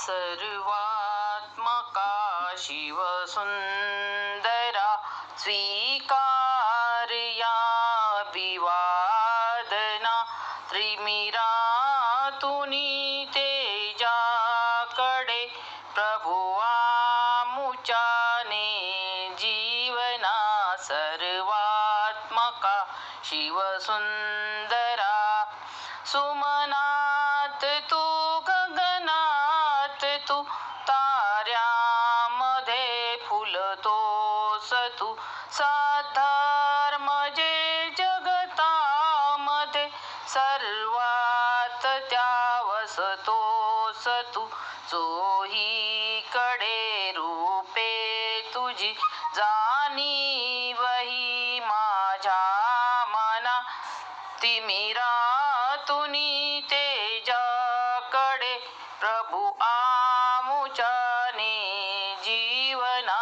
सर्वात्मका शिवसुन्दरा स्वीकारयाभिवादना त्रिमिरातुनी तेजाकडे प्रभुआमुचाने जीवना सर्वात्मका शिवसुन्दरा सुमनात तू गगनात तू ताऱ्यामध्ये फुलतोस तू साधर्म जे जगतामध्ये सर्वात त्यावसतोस तू चोहीकडे रूपे तुझी जाणीवही माझ्या मना तिमिरातुनी तेजाकडे प्रभु आमुचाने जीवना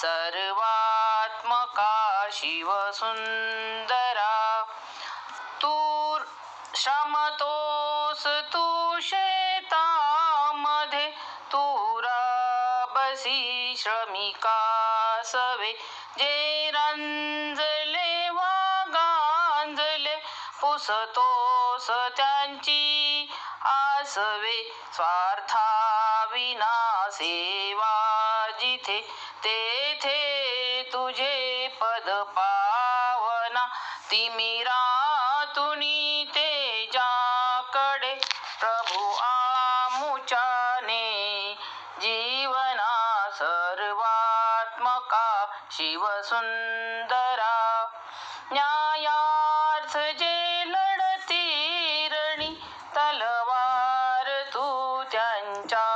सर्वात्मका शिवसुन्दरा तू श्रमतोस तू शेतामध्ये तू राबसी श्रमिकासवे जे रंजले वा गांजले पुसतोस त्यांची आसवे स्वार्थाविना सेवा जिथे तेथे तुझे पद पावना तिमिरातुनी तेजाकडे प्रभु आमुचाने जीवना सर्वात्मका शिवसुन्दरा न्यायार्थ जे लढती रणी तलवार तू त्यांच्या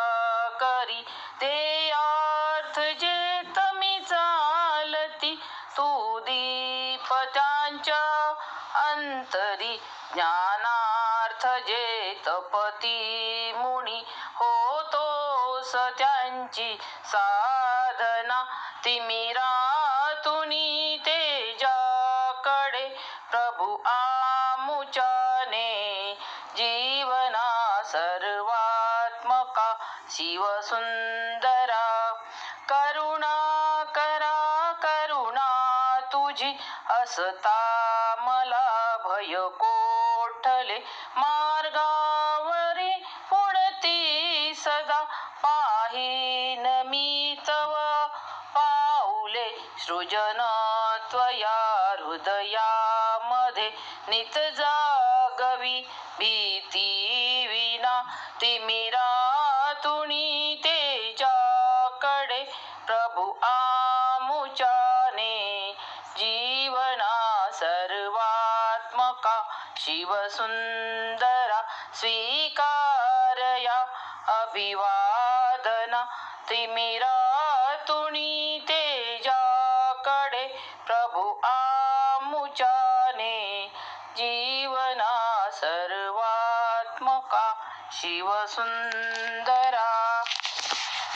करी ते अर्थ जे तमी चालती तू दीप त्यांच्या अंतरी ज्ञानार्थ जे तपती मुनी होतोस त्यांची साधना तिमिरातुनी तेजाकडे प्रभु आमुचाने जीवना सर्वात्मका शिवसुन्दरा करुणा करा करुणा तुझी असता मला भय कोठले मार्गावरी पुढती सदा पाहीन मी तव पाऊले सृजन त्वया हृदयामध्ये नित जागवी भीती विना तिमिरातुनी तेजाकडे प्रभु आमुचाने जीवना सर्वात्मका शिवसुन्दरा स्वीकारया अभिवादना तिमिरातुनी तेजाकडे प्रभु आमुचाने जीवना सर्वात्मका शिवसुन्दरा